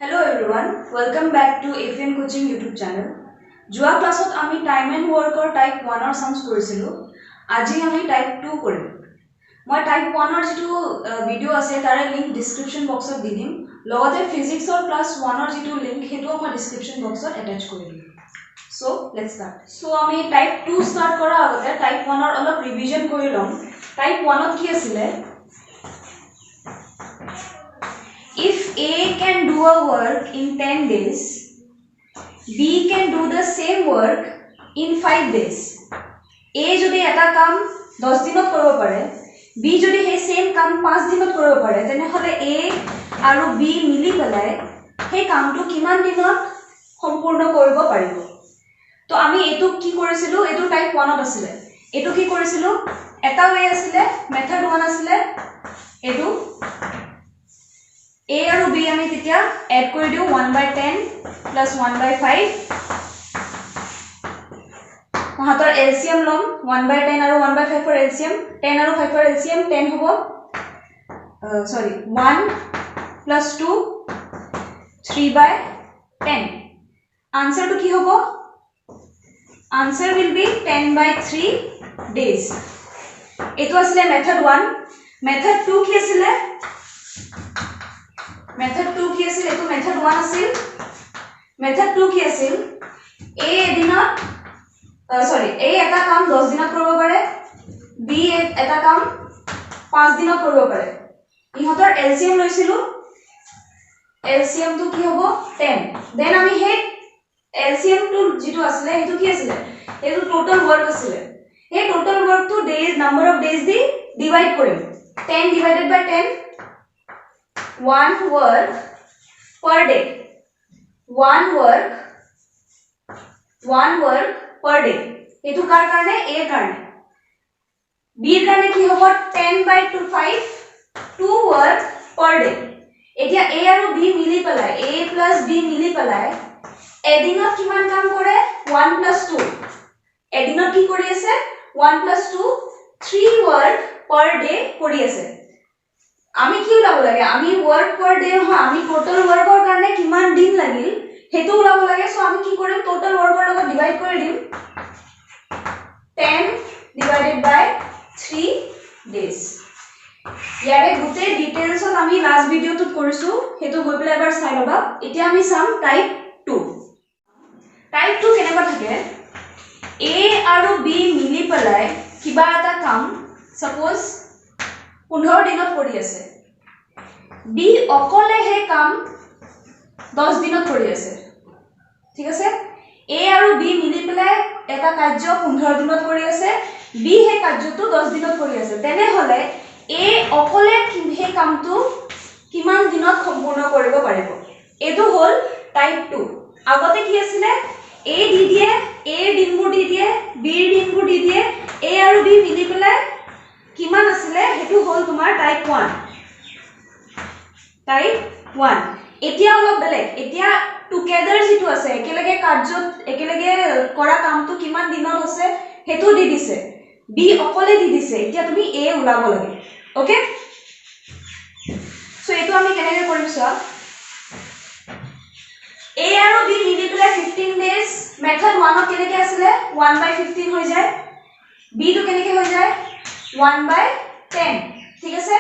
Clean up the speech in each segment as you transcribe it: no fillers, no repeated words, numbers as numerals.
Hello everyone, welcome back to AFN Coaching YouTube channel. যোৱা ক্লাছত আমি টাইম এণ্ড ৱৰ্কৰ টাইপ 1 ৰ সামস কৰিছিলো। আজি আমি টাইপ 2 কৰিম। মই টাইপ 1 ৰ যেটো ভিডিও আছে তাৰে লিংক ডেসক্ৰিপচন বক্সত দি দিম। লগতে ফিজিক্সৰ ক্লাস 1 ৰ যেটো লিংক হেটো মই ডেসক্ৰিপচন বক্সত এটাচ কৰি দিম। So let's start. সো আমি টাইপ 2 স্টাৰ্ট কৰা আগতে টাইপ 1 ৰ অলপ ৰিভিজন কৰি লম। টাইপ 1 ত কি আছিল? If A can do a work in 10 days, B can do the same work in 5 days. A যদি এটা কাম 10 দিনত কৰিব পাৰে, B যদি সেই সেম কাম 5 দিনত কৰিব পাৰে, তেনেহলে A আৰু B মিলি পেলাই সেই কামটো কিমান দিনত সম্পূৰ্ণ কৰিব পাৰিব। তো আমি এটো কি কৰিছিলো? এটো টাইপ 1 ত আছিল। এটো কি কৰিছিলো? এটা ওয়ে আছিল, মেথড 1 আছিল। এটো A আৰু B আমি তেতিয়া এড কৰি দিও 1/10 plus 1/5 মহাতৰ এলসিয়াম লম 1/10 আৰু 1/5 ৰ এলসিয়াম 10 আৰু 5 ৰ এলসিয়াম 10 হ'ব 1 plus 2 3/10 आंसर तो কি হ'ব आंसर will be 10/3 days এটো আছিল মেথড 1 মেথড 2 কি আছিল मेथड 2 কি আছিল এটো মেথড 1 আছিল মেথড 2 কি আছিল a এদিনত a এটা কাম 10 দিনত কৰিব পাৰে b এটা কাম 5 দিনত কৰিব পাৰে ইহতৰ এলসিএম লৈছিলো এলসিএম তো কি হ'ব 10 দেন আমি হে এলসিএম তো যেটো আছিল এটো কি আছিল এটো টোটাল ওয়ার্ক আছিল হে টোটাল ওয়ার্ক তো days number of days the divide কৰিম 10 divided by 10 one work per day one work per day etu kar karone a karone b karone ki hobo 10/5 two work per day etia a aru b mili pelai a plus b mili pelai edinot kiman kaam kore 1 plus 2 edinot ki kori ase 1 plus 2 3 work per day kori ase আমি কি উলাব লাগে আমি work per day হয় আমি total ওয়াৰ্কৰ কাৰণে কিমান দিন লাগিল হেতু উলাব লাগে সো আমি কি কৰিম টোটাল ওয়াৰ্কৰ লগত ডিভাইড কৰি দিম 10 divided by 3 days ইয়াৰে গুটে ডিটেইলছত আমি লাস্ট ভিডিওটোত কৰিছো হেতু গৈ পেলাই এবাৰ চাই লবা এতিয়া আমি চাম টাইপ 2 টাইপ 2 কেনেকুৱা থাকে A আৰু B মিলি পেলাই কিবা এটা কাম সপোজ 15 দিনত কৰি আছে B অকলে হে কাম 10 দিনত কৰি আছে ঠিক আছে A আৰু B মিলি পেলাই এটা কাৰ্য 15 দিনত কৰি আছে B হে কাৰ্যটো 10 দিনত কৰি আছে তেনে হলে A অকলে হে কামটো কিমান দিনত সম্পূৰ্ণ কৰিব পাৰিব এটো হল টাইপ 2 আগতে কি আছিল A দি দিয়ে A দিনবোৰ দি দিয়ে B দিনবোৰ দি দিয়ে A আৰু B মিলি পেলাই কিমান আছিল হেতু হল তোমাৰ টাইপ 1 এতিয়া অলপ বেলেগ এতিয়া টুগেদাৰ যেটো আছে একেলগে কাৰ্যত একেলগে কৰা কামটো কিমান দিনত আছে হেতু দি দিছে B অকলে দি দিছে এতিয়া তুমি A উলাব লাগে ওকে সো এটো আমি কেনেকৈ কৰিম চোৱা A আৰু B মিলি পেলাই 15 ডেজ মেথড 1 ত কেনেকৈ আছিল 1/15 হৈ যায় B টো কেনেকৈ হৈ যায় 1/10 ঠিক আছে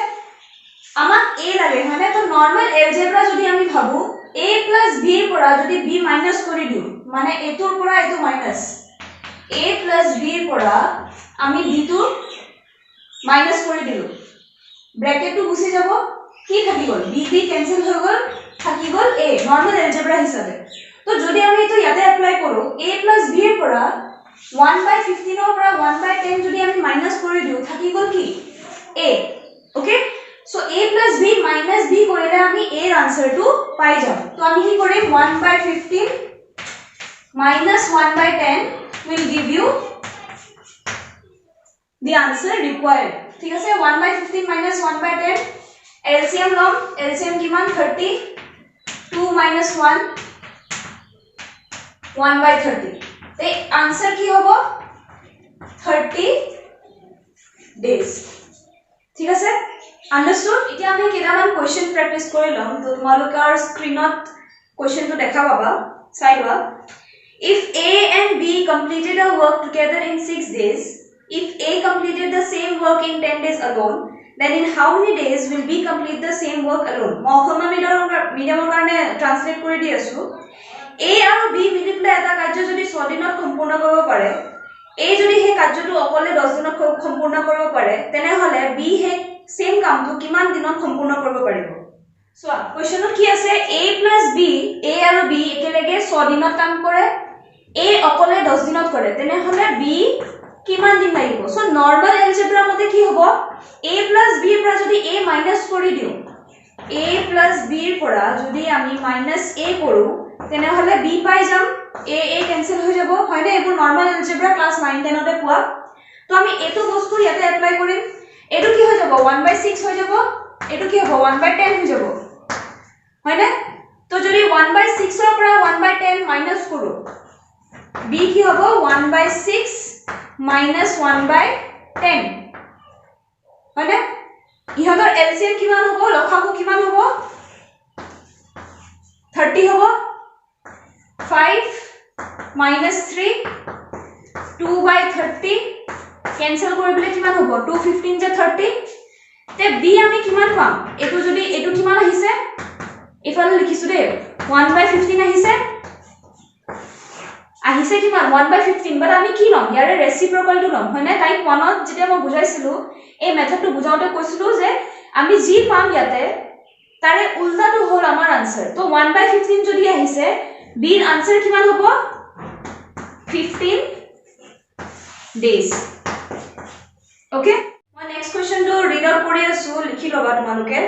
আমাক a লাগে মানে তো নরমাল এলজেব্রা যদি আমি ভাবো a plus b এর পৰা যদি b মাইনাস কৰি দিও মানে এটোৰ পৰা এটো মাইনাস a plus b এৰ পৰা আমি b টো মাইনাস কৰি দিলো ব্র্যাকেটটো গুছি যাব কি থাকি গল b b ক্যান্সেল হৈ গল থাকি গল a নরমাল এলজেব্রা হিচাপে তো যদি আমি এটো ইয়াতে এপ্লাই কৰো a plus b এৰ পৰা 1/15 ৰ পৰা 1/10 যদি আমি মাইনাস কৰি দিও থাকি গল কি a okay So a plus b minus b কৰিলে আমি a ৰ আনসাৰটো পাই যাম তো আমি কি কৰিম 1/15 minus 1/10 will give you the answer required ঠিক আছে 1/15 minus 1/10 LCM লম LCM কিমান 30 2 minus 1 1/30 তে আনসার কি হ'ব 30 days ঠিক আছে Understood? এতিয়া আমি কেইটামান কোৱেশ্চন প্ৰেক্টিস কৰি লম তো তোমালোকৰ স্ক্ৰিনত क्वेश्चन तो देखा बाबा চাই লোৱা if A and B completed a work together in 6 days if A completed the same work in 10 days alone then in how many days will B complete the same work alone মই অসমীয়া মিডিয়ামৰ কাৰণে translate কৰি দি আছো A আৰু B মিলি পেলাই এটা কাৰ্য যদি 6 দিনত সম্পূৰ্ণ কৰিব পাৰে A যদি সেই কাৰ্যটো অকলে 10 দিনত সম্পূৰ্ণ কৰিব পাৰে তেনেহলে B সেই সেম কামটো কিমান দিনত সম্পূৰ্ণ কৰিব পাৰিব So, question কি আছে A plus B A আৰু B একেলগে 6 দিনত কাম কৰে A অকলে 10 দিনত কৰে তেনে হলে B কিমান দিন লাগিব সো নৰমাল এলজেব্ৰা মতে কি হ'ব A plus B ৰ পৰা যদি A মাইনাস কৰি দিও A plus B ৰ পৰা যদি আমি মাইনাস A কৰো তেনে হলে B পাই যাম A ক্যান্সেল হৈ যাব হয়নে এবোৰ নৰমাল এলজেব্ৰা ক্লাস 9 10 তে পোৱা তো আমি এটো বস্তু ইয়াতে এপ্লাই কৰিম এটো কি হৈ যাব 1/6 হৈ যাব এটো কি হ'ব 1/10 হৈ যাব হয়নে তো যদি 1/6 ৰ পৰা 1/10 মাইনাস কৰো b কি হ'ব 1/6 minus 1/10 হয়নে ইহতৰ এলসিএম কিমান হ'ব লসাগু কিমান হ'ব 30 হ'ব 5 minus 3 2/30 कैंसिल কৰিবলে কিমান হ'ব 215 যে 30 তে b আমি কিমান পাম এটো যদি এটো কিমান আহিছে ইফালে লিখিছো দে 1/15 আহিছে আহিছে কিমান 1/15 বাট আমি কি লম ইয়াৰে ৰেসিপ্ৰকালটো লম হয়নে টাইপ 1 ত যেতিয়া মই বুজাইছিলো এই মেথডটো বুজাওতে কৈছিলো যে আমি জি পাম ইয়াতে তাৰে উল্টাটো হ'ল আমাৰ আনসাৰ তো 1/15 যদি আহিছে b ৰ আনসাৰ কিমান হ'ব 15 days okay মই নেক্সট কোৱেশ্চনটো ৰিড আউট কৰি আছো লিখি লবা তোমালোকে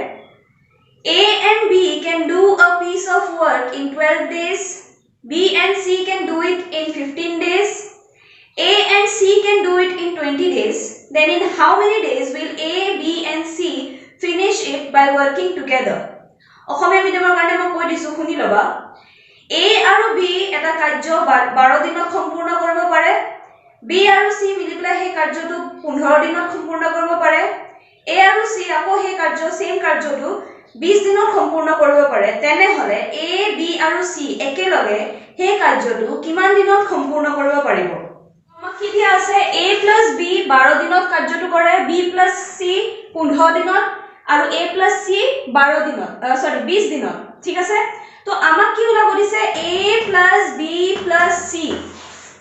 A and B can do a piece of work in 12 days. B and C can do it in 15 days. A and C can do it in 20 days. Then in how many days will A, B and C finish it by working together? অসমীয়া মিডিয়ামৰ কাৰণে মই কৈ দিছো শুনি লবা A আৰু B এটা কাৰ্য 12 দিনত সম্পূৰ্ণ কৰিব পাৰে B আৰু C মিলি পেলাই সেই কাৰ্যটো 15 দিনত সম্পূৰ্ণ কৰিব পাৰে A আৰু C আকৌ সেই কাৰ্য সেম কাৰ্যটো 20 দিনত সম্পূৰ্ণ কৰিব পাৰে তেনে হলে A B আৰু C একেলগে সেই কাৰ্যটো কিমান দিনত সম্পূৰ্ণ কৰিব পাৰিব আমাক কি দিয়া আছে A + B 12 দিনত কাৰ্যটো কৰে B + C 15 দিনত আৰু A + C 12 দিনত 20 দিনত ঠিক আছে তো আমাক কি ওলাব দিছে A + B + C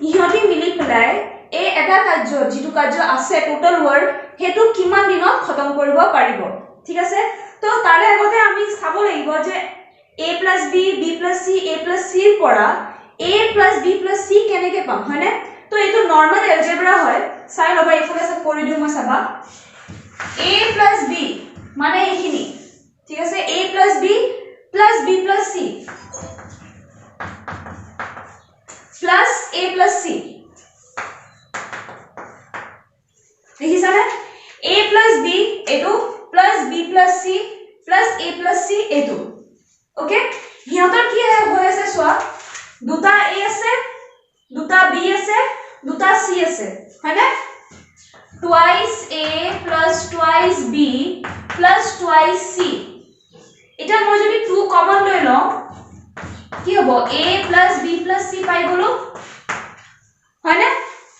ইহতি মিলি পেলাই এই এটা কাৰ্য যেটো কাৰ্য আছে টোটাল ওয়াৰ্ক হেতু কিমান দিনত খতম কৰিব পাৰিব ঠিক আছে তো তাৰে আগতে আমি চাব লাগিব যে A + B B + C A + C ৰ পৰা A + B + C কেনেকৈ পাম হয়নে তো এটো নরমাল এলজেব্রা হয় চাই লবা ইফালে সব কৰি দিও মই চাবা A + B মানে এইখিনি ঠিক আছে A + B + B + C plus A + C দেখিছানে A + B এটো plus B + C plus A + C এটো ওকে হিয়তৰ কি হৈ আছে সোৱা দুটা A আছে দুটা B আছে দুটা C আছে হয়নে twice A plus twice B plus twice C এটা মই যদি 2 কমন লৈ লও কি হ'ব A plus B plus C পাই গলো হয়নে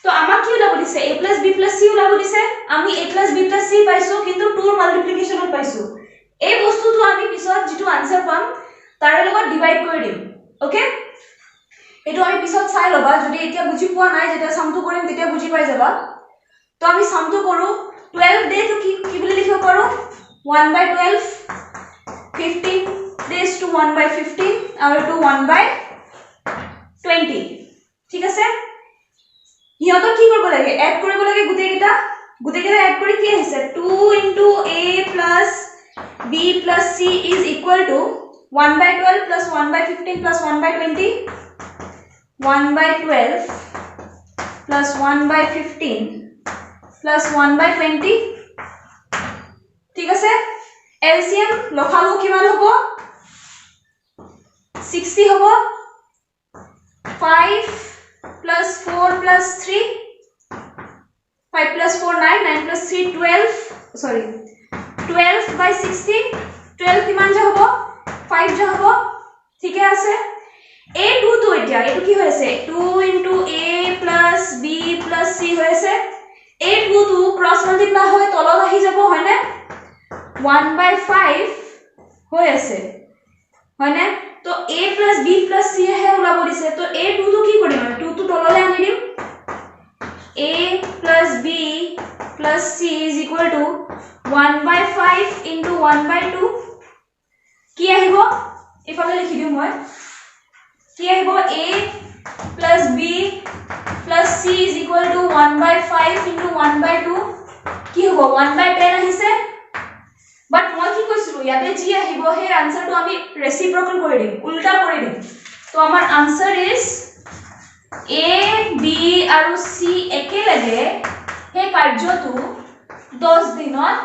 তো আমাক কি ওলাব দিছে A plus B plus C ওলাব দিছে আমি A plus B plus C পাইছো কিন্তু 2 ৰ মাল্টিপ্লিকেশনত পাইছো এই বস্তুটো আমি পিছত যেটো আনসাৰ পাম তাৰে লগত ডিভাইড কৰি দিম ওকে এটো আমি পিছত চাই লবা যদি এতিয়া বুজি পোৱা নাই যেতিয়া সামটো কৰিম তেতিয়া বুজি পাই যাবা তো আমি সামটো কৰো 12 ডে তো কি বুলি লিখিব পাৰো 1/12 15 days to 1/15 আৰু to 1/20 ঠিক আছে হিয়ত কি কৰিব লাগে এড কৰিব লাগে গুটেকেটা এড কৰি কি আহিছে 2 into A plus B plus C is equal to 1/12 plus 1/15 plus 1/20 1/12 plus 1/15 plus 1/20 ঠিক আছে LCM লখাগু কিমান হ'ব 60 হ'ব 5 plus 4 plus 3 5 plus 4 9 9 plus 3 12 sorry 12/60 12 কিমান যে হ'ব 5 যে হ'ব ঠিকে আছে a2 তো এতিয়া এটো কি হৈছে 2 into a plus b plus c হৈছে a2 তো ক্রস মাল্টিপ্লাই হৈ তলত আহি যাব হয়নে 1/5 হৈ আছে হয়নে তো a plus b plus c হে ওলাব দিছে তো a2 তো কি কৰিম 2 তো তললৈ আনি দিম a plus b plus c is equal to 1/5 into 1/2 কি আহিব ইফালে লিখি দিম মই কি আহিব a plus b plus c is equal to 1/5 into 1/2 কি হ'ব 1/10 আহিছে বাট মই কি কৈছিলো ইয়াতে যি আহিব হে আনসারটো আমি ৰেচিপ্ৰকেল কৰি দিম উল্টা কৰি দিম তো আমাৰ আনসাৰ ইজ a b আৰু c একেলগে হে কাৰ্যটো 10 দিনত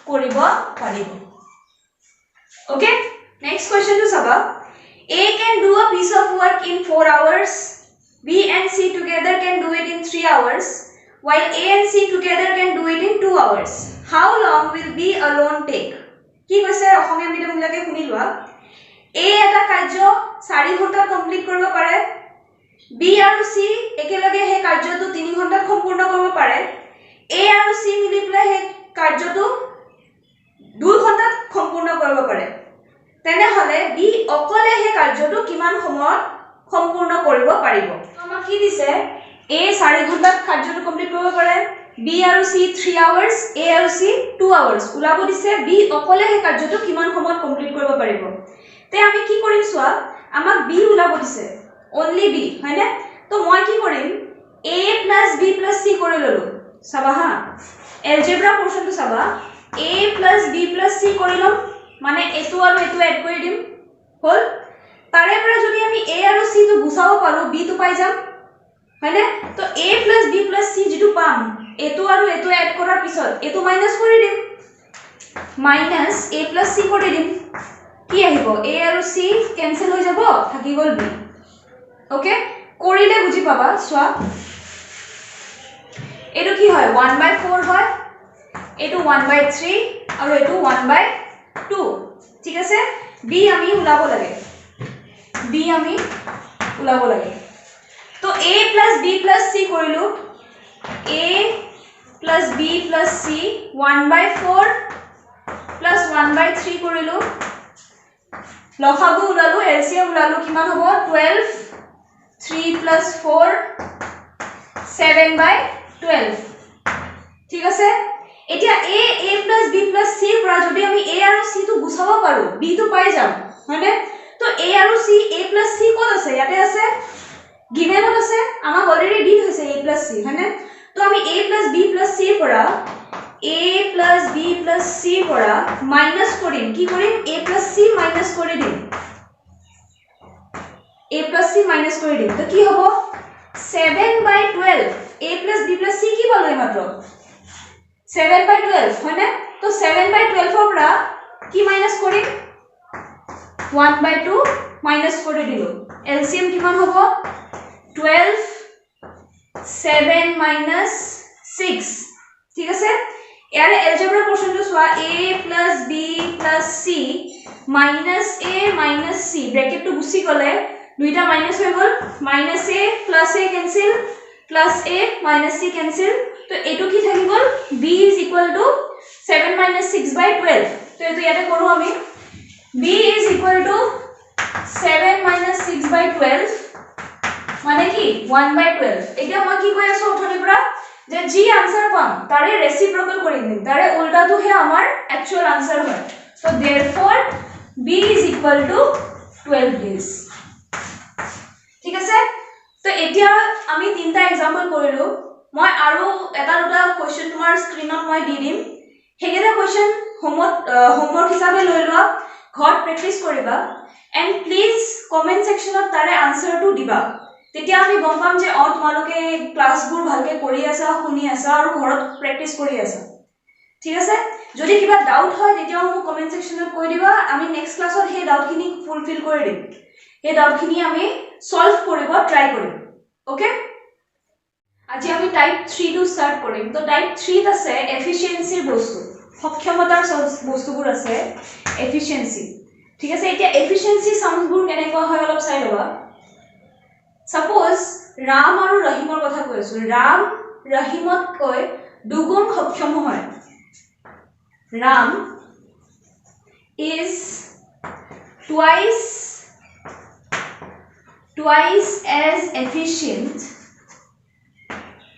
কৰিব পাৰিব ওকে নেক্সট কোৱেশ্চনটো চাবা a can do a piece of work in 4 hours b and c together can do it in 3 hours while a and c together can do it in 2 hours how long will b alone take কি কৈছে অসমীয়া medium বিলাকে শুনি লোৱা a এটা কাৰ্য 4 ঘণ্টাত complete কৰিব পাৰে b আৰু c একেলগে হে কাৰ্যটো 3 ঘণ্টাত সম্পূৰ্ণ কৰিব পাৰে a আৰু c মিলি পেলাই হে কাৰ্যটো 2 ঘণ্টাত সম্পূৰ্ণ কৰিব পাৰে তেনে হলে b অকলে হে কাৰ্যটো কিমান সময়ত সম্পূৰ্ণ কৰিব পাৰিব আমাক কি দিছে a 4 ঘণ্টাত কাৰ্যটো কমপ্লিট কৰিব পাৰে b আৰু c 3 hours a আৰু c 2 hours উলাব দিছে b অকলে হে কাৰ্যটো কিমান সময়ত কমপ্লিট কৰিব পাৰিব তে আমি কি কৰিম সোৱা আমাক b উলাব দিছে only b হয়নে তো মই কি কৰিম a plus b plus c কৰি ললো চাবা হা এলজেব্ৰা পোৰশনটো চাবা a plus b plus c কৰি লম মানে এটো আৰু এটো এড কৰি দিম হল তাৰে পৰা যদি আমি a আৰু c তো গুছাব পাৰো b তো পাই যাম হয়নে তো a plus b plus c যেটো পাম এটো আৰু এটো এড কৰাৰ পিছত এটো মাইনাস কৰি দিম মাইনাস a plus c কৰি দিম কি আহিব a আৰু c কেনসেল হৈ যাব থাকি গল b ওকে কৰিলে বুজি পাবা সোৱা এটো কি হয় 1/4 হয় এটো 1/3 আৰু এটো 1/2 ঠিক আছে b আমি উলাব লাগে b আমি উলাব লাগে তো a plus b plus c কৰিলো a plus b plus c 1/4 plus 1/3 কৰিলো লসাগু উলালো এলসিএম উলালো কিমান হ'ব 12 3 plus 4 7/12 ঠিক আছে এতিয়া a plus b plus c পৰা যদি আমি a আৰু c তো গুছাব পাৰো b তো পাই যাম হয়নে তো a আৰু c a plus c কোন আছে ইয়াতে আছে গিভেনত আছে আমাক অলৰেডি দি হৈছে a plus c হয়নে তো আমি a plus b plus c পৰা a plus b plus c পৰা মাইনাস কৰিম কি কৰিম a plus c মাইনাস কৰি দিম a plus c মাইনাস কৰি দিম তো কি হ'ব 7/12 a plus b plus c কি পালো মাত্ৰ 7/12 হয়নে তো 7/12 ৰ পৰা কি মাইনাস কৰিম 1/2 মাইনাস কৰি দিলো এলসিএম কিমান হ'ব 12 7 minus 6 ঠিক আছে ইয়াৰে এলজেব্ৰা পোৰশনটো সোৱা a plus b plus c minus a minus c ব্ৰেকেটটো গুছি গলে দুইটা মাইনাস হৈ গল minus a plus a cancel plus a minus c cancel তো এটো কি থাকি গল b is equal to 7 minus 6/12 তো এটো ইয়াতে কৰো আমি b is equal to 7 minus 6/12 মানে কি 1/12 এটা মই কি কৈ আছো ওঠনি পৰা যে জি আনসাৰ পাম তাৰে ৰেচিপ্ৰকেল কৰি দিম তাৰে উল্টাটো হে আমাৰ একচুয়াল আনসার হয় so therefore b is equal to 12 days ঠিক আছে তো এতিয়া আমি তিনটা एग्जांपल কৰিলো মই আৰু এটা দুটা কোৱেশ্চন তোমাৰ স্ক্ৰিনত মই দি দিম হেগেটা কোৱেশ্চন হোমৱৰ্ক হিচাপে লৈ লোৱা ঘৰত প্ৰেক্টিস কৰিবা এন্ড প্লিজ কমেন্ট সেকশনত তাৰে আনসাৰটো দিবা তেতিয়া আমি গম পাম যে তোমালোকে ক্লাসবোৰ ভালকে কৰি আছা শুনি আছা আৰু ঘৰত প্ৰেক্টিস কৰি আছা ঠিক আছে যদি কিবা ডাউট হয় তেতিয়া মোক কমেন্ট সেকশনত কৈ দিবা আমি নেক্সট ক্লাসত হে ডাউটখিনি ফুলফিল কৰি দিম এই ডাউটখিনি আমি সলভ কৰিব ট্ৰাই কৰিম ওকে আজি আমি টাইপ 3 টু স্টাৰ্ট কৰিম তো টাইপ 3 ত আছে এফিশিয়েন্সিৰ বস্তু সক্ষমতাৰ বস্তুবোৰ আছে এফিশিয়েন্সি ঠিক আছে এতিয়া এফিচিয়েন্সি সামবোৰ কেনেকুৱা হয় অলপ চাই লবা সাপোজ ৰাম আৰু ৰহিমৰ কথা কৈ আছো ৰাম ৰহিমতকৈ দুগুণ সক্ষম হয় Ram is twice as efficient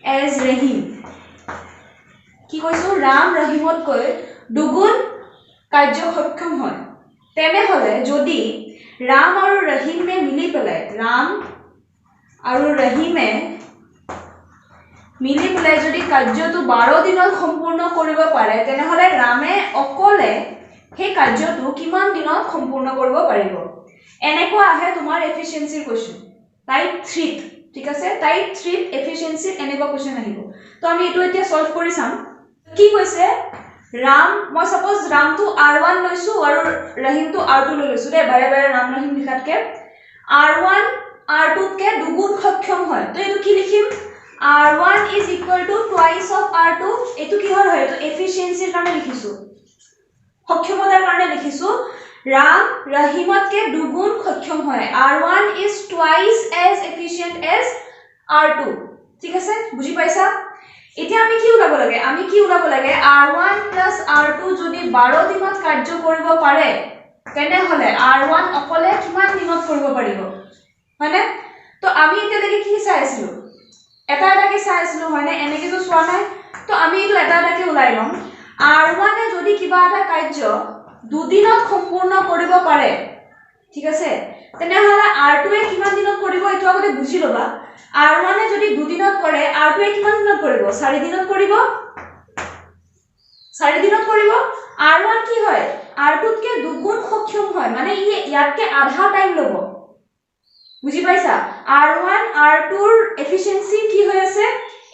as Rahim কি কৈছো ৰাম ৰহিমতকৈ দুগুণ কাৰ্য সক্ষম হয় তেনে হলে যদি ৰাম আৰু ৰহিমে মিলি পেলাই ৰাম আৰু ৰহিমে মিলি পেলাই যদি কাৰ্যটো 12 দিনত সম্পূৰ্ণ কৰিব পাৰে তেনে হলে ৰামে অকলে সেই কাৰ্যটো কিমান দিনত সম্পূৰ্ণ কৰিব পাৰিব এনেকুৱা আহে তোমাৰ এফিচিয়েন্সিৰ কোৱেশ্চন টাইপ 3 ঠিক আছে টাইপ 3 এফিচিয়েন্সি এনেকুৱা কোৱেশ্চন আহিব তো আমি এটো এতিয়া সলভ কৰি চাম কি কৈছে ৰাম মই সাপোজ ৰামটো r1 লৈছো আৰু ৰহিমটো r2 লৈছো দে বাৰে বাৰে ৰাম ৰহিম লিখাতকে r1 r2 কে দুগুণ সক্ষম হয় তো এটো কি লিখিম r1 is equal to twice of r2 এটো কি হয় এটো এফিচিয়েন্সিৰ কাৰণে লিখিছো সক্ষমতাৰ কাৰণে লিখিছো ৰাম ৰহিমতকে দুগুণ সক্ষম হয় r1 is twice as efficient as r2 ঠিক আছে বুজি পাইছা এতিয়া আমি কি উলাব লাগে r1 r2 যদি 12 দিনত কাৰ্য কৰিব পাৰে তেনে হলে r1 অকলে কিমান দিনত কৰিব পাৰিব মানে তো আমি এতিয়া দেখি কি চাইছিলো এটা এটাকে চাইছিলো হয়নে এনেকে তো চোৱা নাই তো আমি এটো এটা এটাকে উলাই লম r1 এ যদি কিবা এটা কাৰ্য দুদিনত সম্পূৰ্ণ কৰিব পাৰে ঠিক আছে তেনে হলে r2 এ কিমান দিনত কৰিব এটো আগতে বুজি লবা r1 এ যদি দুদিনত কৰে r2 এ কিমান দিনত কৰিব 4 দিনত কৰিব 4 দিনত কৰিব r1 কি হয় r2 কে দুগুণ সক্ষম হয় মানে ইয়াতকে আধা টাইম লব বুজি পাইছা r1 r2 ৰ এফিচিয়েন্সি কি হৈ আছে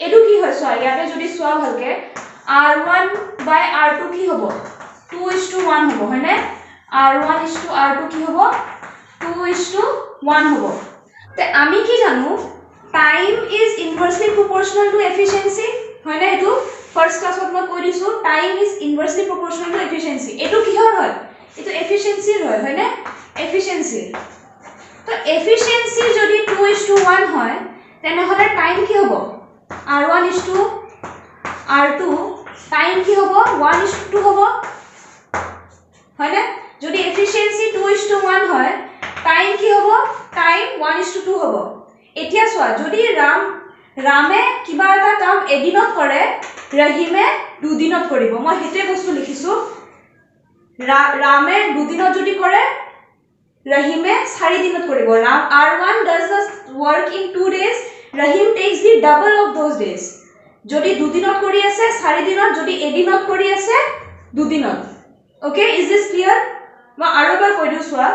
এটো কি হয় সো ইয়াতে যদি সোৱা ভালকে r1 by r2 কি হ'ব 2:1 হ'ব হয়নে r1 r2 কি হ'ব 2:1 হ'ব তে আমি কি জানো টাইম ইজ ইনভাৰ্সলি প্ৰপৰ্শনাল টু এফিচিয়েন্সি হয়নে এটো ফাৰ্স্ট ক্লাছত মই কৈ দিছো টাইম ইজ ইনভাৰ্সলি প্ৰপৰ্শনাল টু এফিচিয়েন্সি এটো কিহৰ হয় এটো এফিচিয়েন্সিৰ হয় হয়নে এফিচিয়েন্সি তো এফিচিয়েন্সি যদি 2:1 হয় তেনে হলে টাইম কি হ'ব r1 r2 টাইম কি হ'ব 1:2 হ'ব হয়নে যদি এফিচিয়েন্সি 2:1 হয় টাইম কি হ'ব টাইম 1:2 হ'ব এতিয়া সোৱা যদি ৰামে কিবা এটা কাম এদিনত কৰে ৰহিমে দুদিনত কৰিব মই হেতে বস্তু লিখিছো ৰামে দুদিনত যদি কৰে Rahime 4 dinot koribo r1 does the work in 2 days Rahim takes the double of those days jodi 2 dinot kori ase 4 dinot jodi edinot kori ase 2 dinot okay is this clear ma arobar koi diu soa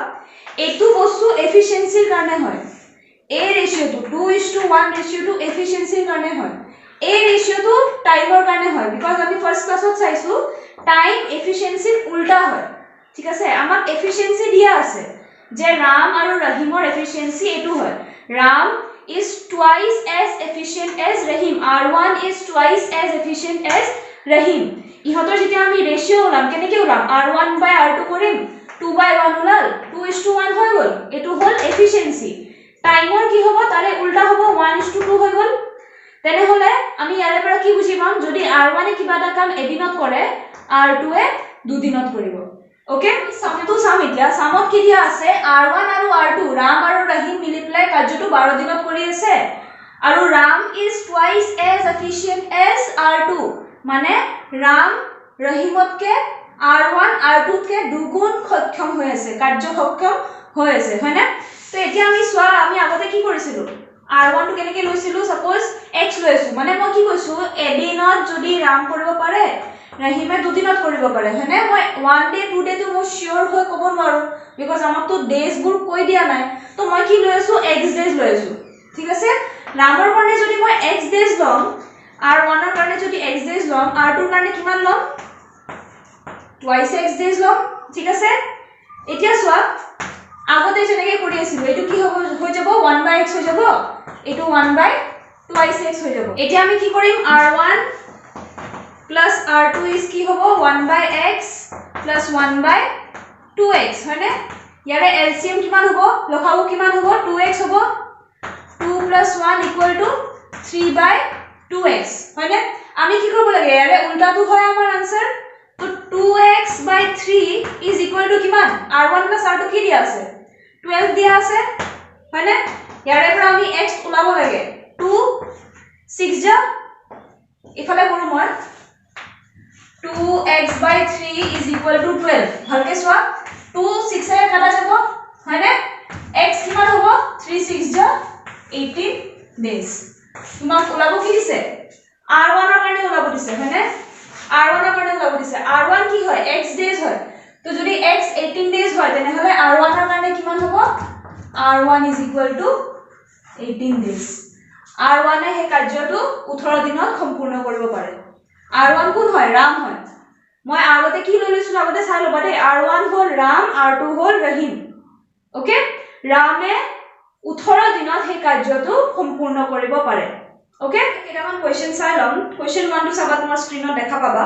etu bostu efficiency r karone hoy a ratio to 2:1 ratio to efficiency r karone hoy a ratio to time r karone hoy because ami first class ot saisu time efficiency ulta hoy ঠিক আছে আমাক efficiency দিয়া আছে যে রাম আৰু ৰহিমৰ efficiency এটো হয় Ram is twice as efficient as Rahim r1 is twice as efficient as Rahim ইহতৰ যেতিয়া আমি ৰেশিও ওলাম কেনেকে ওলাম r1 by r2 কৰিম 2/1 ওলাল 2:1 হৈ গল এটো হল এফিচিয়েন্সি টাইমৰ কি হ'ব তাৰে উল্টা হ'ব 1:2 হৈ গল তেনে হলে আমি ইয়াৰে পৰা কি বুজি পাম যদি r1 এ কিবা এটা কাম এদিনত কৰে r2 এ দুদিনত কৰিব ओके समतो सामिতিয়া सामत কি দিয়া আছে r1 আৰু r2 ৰাম আৰু ৰহিম মিলি প্লাই কাৰ্যটো 12 দিনত কৰি আছে আৰু Ram is twice as efficient as r2 মানে ৰাম ৰহিমতকে r1 r2 কে দুগুণ সক্ষম হৈ আছে কাৰ্য সক্ষম হৈ আছে হয়নে তো এতিয়া আমি সোৱা আমি আগতে কি কৰিছিলো r1 টো কেনেকে লৈছিলো সাপোজ x লৈছো মানে মই কি কৈছো এদিনত যদি ৰাম কৰিব পাৰে Rahime 2 dinot koribo pare hene moi 1 day 2 day to mo sure hoy kobo naru because amar to days bur koi dia nai to moi ki loisu x days loisu ঠিক আছে ramor karone jodi moi x days lom r1 er karone jodi x days lom r2 er karone kiman lom twice x days lom ঠিক আছে etia soa agote jeneke kori asilo etu ki hoy jabo 1/x hoy jabo etu 1/twice x hoy jabo etia ami ki korim r1 plus r2 is কি হবো 1/x plus 1/2x হয়নে ইয়াৰে LCM কিমান হ'ব লখাও কিমান হ'ব 2x হ'ব 2 + 1 = 3/2x হয়নে আমি কি কৰিব লাগে ইয়াৰে উল্টাটো হয় আমাৰ आंसर তো 2x/3 = কিমান r1 + r2 কি দিয়া আছে 12 দিয়া আছে হয়নে ইয়াৰে পৰা আমি x ওলাব লাগে 2 6 যা ইফালে কৰো মই 2x/3 = 12 ভালকে চোৱা 2 6 এ কাটা যাব হয়নে x কিমান হ'ব 3 6 যা 18 days তোমাক ওলাব কি দিছে r1 ৰ কাৰণে ওলাব দিছে হয়নে r1 ৰ কাৰণে ওলাব দিছে r1 কি হয় x days হয় তো যদি x 18 days হয় তেনে হলে r1 ৰ কাৰণে কিমান হ'ব r1 = 18 days r1 এ হে কাৰ্যটো 18 দিনত সম্পূৰ্ণ কৰিব পাৰে r1 কোন হয় ৰাম হয় মই আগতে কি লৈ লৈছো আগতে চাই লবা দে r1 হল ৰাম r2 হল ৰহিম ওকে ৰামে 18 দিনত হে কাৰ্যটো সম্পূৰ্ণ কৰিব পাৰে ওকে কেটামান কোৱেশ্চন চাই লম কোৱেশ্চন 1 টো চাবা তোমাৰ স্ক্ৰিনত দেখা পাবা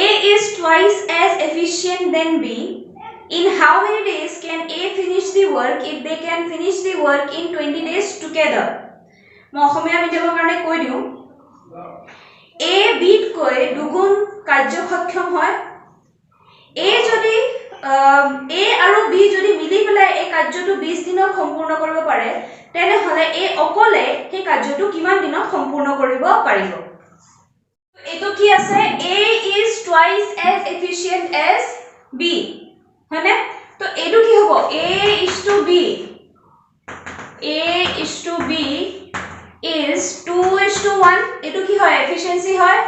a is twice as efficient than b in how many days can a finish the work if they can finish the work in 20 days together মই অসমীয়া মিডিয়ামৰ কাৰণে কৈ দিও a b কৈ দুগুণ কাৰ্যক্ষম হয় a যদি a আৰু b যদি মিলি পেলাই এই কাৰ্যটো 20 দিনত সম্পূৰ্ণ কৰিব পাৰে তেনে হলে a অকলে সেই কাৰ্যটো কিমান দিনত সম্পূৰ্ণ কৰিব পাৰিব এটো কি আছে a is twice as efficient as b হয়নে তো এটো কি হ'ব a is to b is 2:1 এটো কি হয় এফিশিয়েন্সি হয়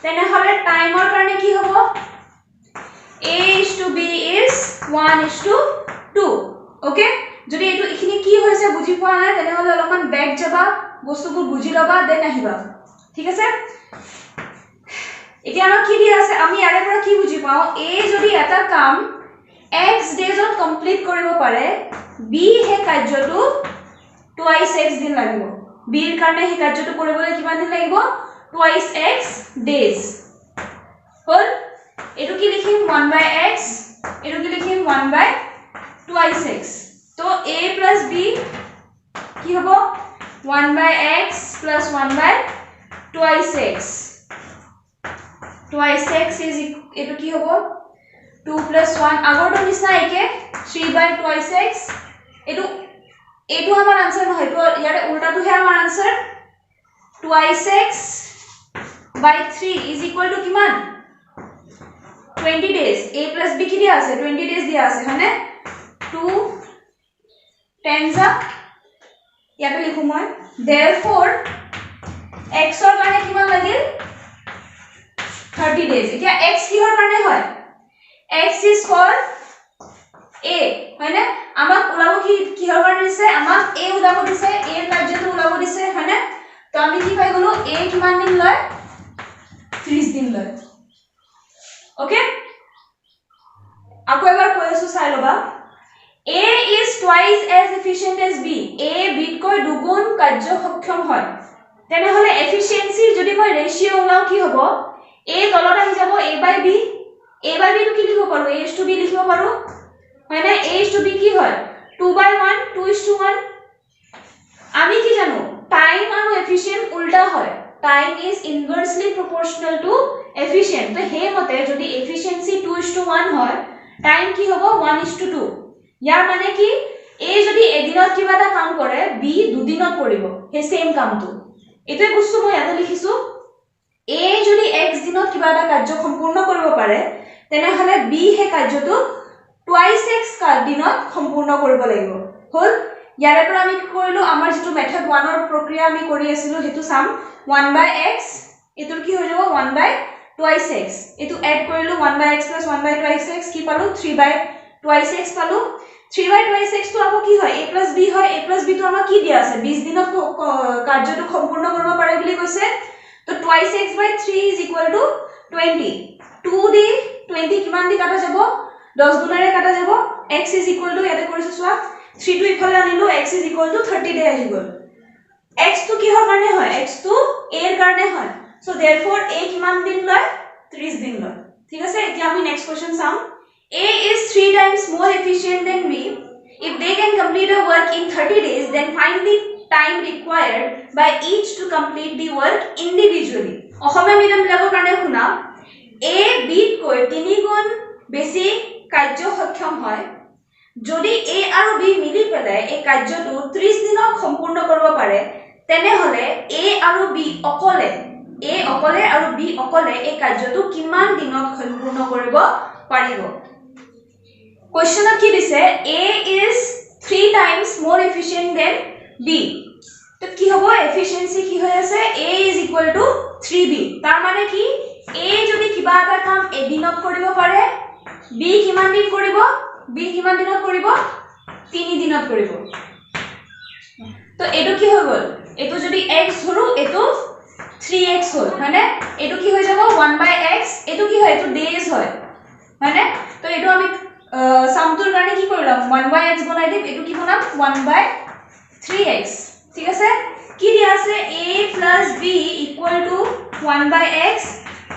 তেনে হলে টাইমৰ কাৰণে কি হ'ব a is to b is 1:2 okay যদি এটো ইখিনি কি হৈছে বুজি পোৱা নাই তেনে হলে অলপমান ব্যাক যাবা বস্তুবোৰ বুজি লবা দেন আহিবা ঠিক আছে এতিয়া আমাৰ কি দিয়া আছে আমি ইয়াৰে পৰা কি বুজি পাও a যদি এটা কাম x ডেজত কমপ্লিট কৰিব পাৰে b হে কাৰ্যটো twice x দিন লাগিব b ৰ কাৰণে হে কাৰ্যটো কৰিবলৈ কিমান দিন লাগিব twice x days হল এটো কি লিখিম 1/x এটো কি লিখিম 1/twice x তো a + b কি হ'ব 1/x + 1/twice x twice x is এটো কি হ'ব 2 + 1 আগৰটো নিচিনা একে 3/twice x এটো আমাৰ आंसर নহয় তো ইয়াৰে উল্টাটো হে আমাৰ आंसर twice x by 3 = কিমান 20 days a + b কি দিয়া আছে 20 days দিয়া আছে হয়নে 2 10 যা ইয়াতে লিখো মই therefore x ৰ কাৰণে কিমান লাগিল 30 days এতিয়া x কিহৰ কাৰণে হয় x is for a হয়নে আমাক ওলাব কি কিহৰ কাৰণে দিছে আমাক a ওলাব দিছে a কাৰ্যটো ওলাব দিছে হয়নে তো আমি কি পাই গলো a কিমান দিন লয় 30 দিন লয় ওকে আকৌ এবাৰ কৈ আছো চাই লবা a is twice as efficient as b a b কৈ দুগুণ কাৰ্যক্ষম হয় তেনে হলে এফিশিয়েন্সি যদি মই ৰেশিও ওলাও কি হ'ব a তলত আহি যাব a/b a/b টো কি লিখিব পাৰো a/b লিখিব পাৰো হয়নে a/b কি হয় 2/1 2:1 আমি কি জানো টাইম আৰু এফিশিয়েন্ট উল্টা হয় time is inversely proportional to efficient তো হে মতে যদি এফিশিয়েন্সি 2:1 হয় টাইম কি হ'ব 1:2 ইয়াৰ মানে কি a যদি এদিনত কিবা এটা কাম কৰে b দুদিনত কৰিব হে সেম কামটো এটোই বস্তু মই ইয়াতে লিখিছো a যদি x দিনত কিবা এটা কাৰ্য সম্পূৰ্ণ কৰিব পাৰে তেনে হলে b হে কাৰ্যটো twice x দিনত সম্পূৰ্ণ কৰিব লাগিব হল ইয়াৰে পৰা আমি কি কৰিলো আমাৰ যেটো মেথড 1 ৰ প্ৰক্ৰিয়া আমি কৰি আছিলো হেতু সাম 1/x এটোৰ কি হৈ যাব 1/twice x এটো এড কৰিলো 1/x + 1/twice x কি পালো 3/twice x পালো 3/twice x তো আকৌ কি হয় a + b হয় a + b তো আমাৰ কি দিয়া আছে 20 দিনত কাৰ্যটো সম্পূৰ্ণ কৰিব পাৰে বুলি কৈছে তো twice x/3 = 20 2 দি 20 কিমান দি কাটা যাব 10 গুণৰে কাটা যাব x ইয়াতে কৰিছো চোৱা 3 টো ইফালে আনিলো x 30 দে আহি গল x টো কিহৰ কাৰণে হয় x টো a ৰ কাৰণে হয় সো therefore a কিমান দিন লয় 30 দিন লয় ঠিক আছে এতিয়া আমি নেক্সট কোৱেশ্চন চাম A is 3 times more efficient than B. If they can complete a work in 30 days, then find the time required by each to complete the work individually. Asomiya medium বিলাকৰ কাৰণে শুনা A B কৈ 3 গুণ বেছি কাৰ্য সক্ষম হয় যদি A আৰু B মিলি পেলাই এই কাৰ্যটো 30 দিনত সম্পূৰ্ণ কৰিব পাৰে তেনেহলে A আৰু B অকলে আৰু B অকলে এই কাৰ্যটো কিমান দিনত সম্পূৰ্ণ কৰিব পাৰিব কোৱেশ্চনত কি দিছে A is 3 times more efficient than B তো কি হ'ব এফিশিয়েন্সি কি হৈ আছে A is equal to 3B তাৰ মানে কি A যদি কিবা এটা কাম এদিনত কৰিব পাৰে B কিমান দিন কৰিব B কিমান দিনত কৰিব 3 দিনত কৰিব তো এটো কি হৈ গল এটো যদি x ধৰো এটো 3x হল মানে এটো কি হৈ যাব 1/x এটো কি হয় এটো days হয় মানে তো এটো আমি সামটোৰ কাৰণে কি কৰিলাম 1/x বনাই দিম এটো কি বনাম 1/3x ঠিক আছে কি দিয়া আছে a + b = 1/x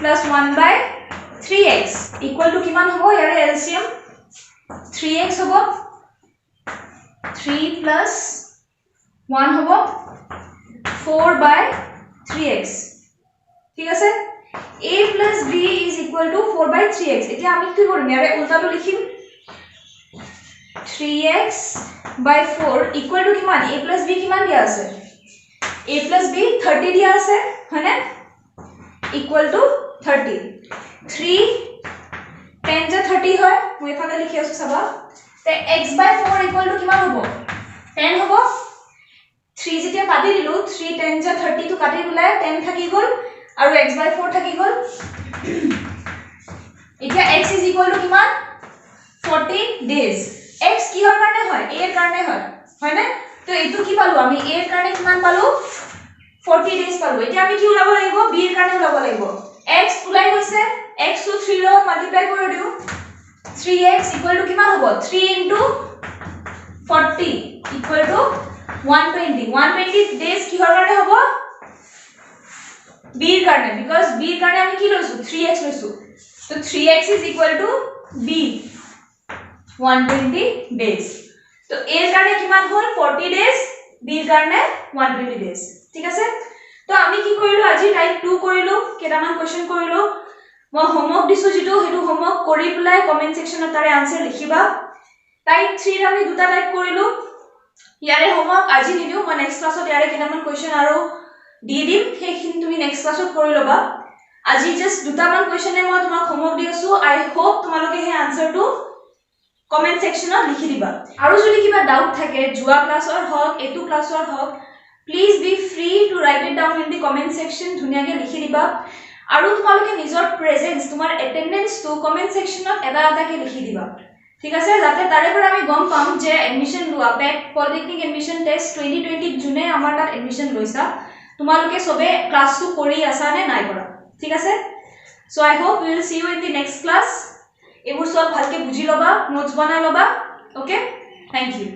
+ 1/3x = কিমান হ'ব ইয়াৰে এলচিয়াম 3x হ'ব 3 + 1 হ'ব 4/3x ঠিক আছে a + b = 4/3x এতিয়া আমি কি কৰিম ইয়াৰে উল্টাটো লিখিম 3x/4 = কিমান a + b কিমান দিয়া আছে a + b 30 দিয়া আছে হয়নে = 30 3 10 * 30 হয় মই এফালে লিখি আছো চাবা তে x/4 = কিমান হ'ব 10 হ'ব 3 যেতিয়া কাটি দিলো 3 10 * 30 টো কাটি দিলে 10 থাকি গল আৰু x/4 থাকি গল এতিয়া x = কিমান 40 days x কিহৰ কাৰণে হয় a ৰ কাৰণে হয় হয়নে তো এটো কি পালো আমি a ৰ কাৰণে কিমান পালো 40 days পালো এতিয়া আমি কি উলাব লাগিব b ৰ কাৰণে উলাব লাগিব x উলাই গৈছে x টো 3 ৰ মাল্টিপ্লাই কৰি দিও 3x = কিমান হ'ব 3 * 40 = 120 days কিহৰ কাৰণে হ'ব b ৰ কাৰণে because b ৰ কাৰণে আমি কি লৈছো 3x লৈছো তো 3x = b 120 days তো a ৰ কাৰণে কিমান হ'ল 40 days b ৰ কাৰণে 120 days ঠিক আছে তো আমি কি কৰিলো আজি টাইপ 2 কৰিলো কেটামান কোৱেশ্চন কৰিলো মই হোমৱৰ্ক দিছো যেটো হেতু হোমৱৰ্ক কৰি পেলাই কমেন্ট সেকশনত তাৰে আনসাৰ লিখিবা টাইপ 3 ৰ আমি দুটা টাইপ কৰিলো ইয়াৰে হোমৱৰ্ক আজি দিও মই নেক্সট ক্লাছত ইয়াৰে কেটামান কোৱেশ্চন আৰু দি দিম সেইখিনি তুমি নেক্সট ক্লাছত কৰি লবা আজি জাস্ট দুটামান কোৱেশ্চনে মই তোমাক হোমৱৰ্ক দি আছো আই হোপ তোমালোকে সেই আনসাৰটো কমেন্ট সেকশনত লিখি দিবা আৰু যদি কিবা ডাউট থাকে জুৱা ক্লাছৰ হক এটু ক্লাছৰ হক please be free to write it down in the comment section ধুনিয়াকে লিখি দিবা আৰু তোমালোকে নিজৰ প্ৰেজেন্স তোমাৰ এটেন্ডেন্স টু কমেন্ট সেকশনত এটা এটাকে লিখি দিবা ঠিক আছে যাতে তাৰে পৰা আমি গম পাম যে এডমিশন লোৱা পেট পলিটেকনিক এডমিশন টেষ্ট 2020 জুনে আমাৰ তাত এডমিশন লৈছা তোমালোকে সবে ক্লাছটো কৰি আছা নে নাই কৰা ঠিক আছে so I hope we will see you in the next class এবোৰ সব ভালকে বুজি লবা নোটস বনাই লবা ওকে থ্যাংক ইউ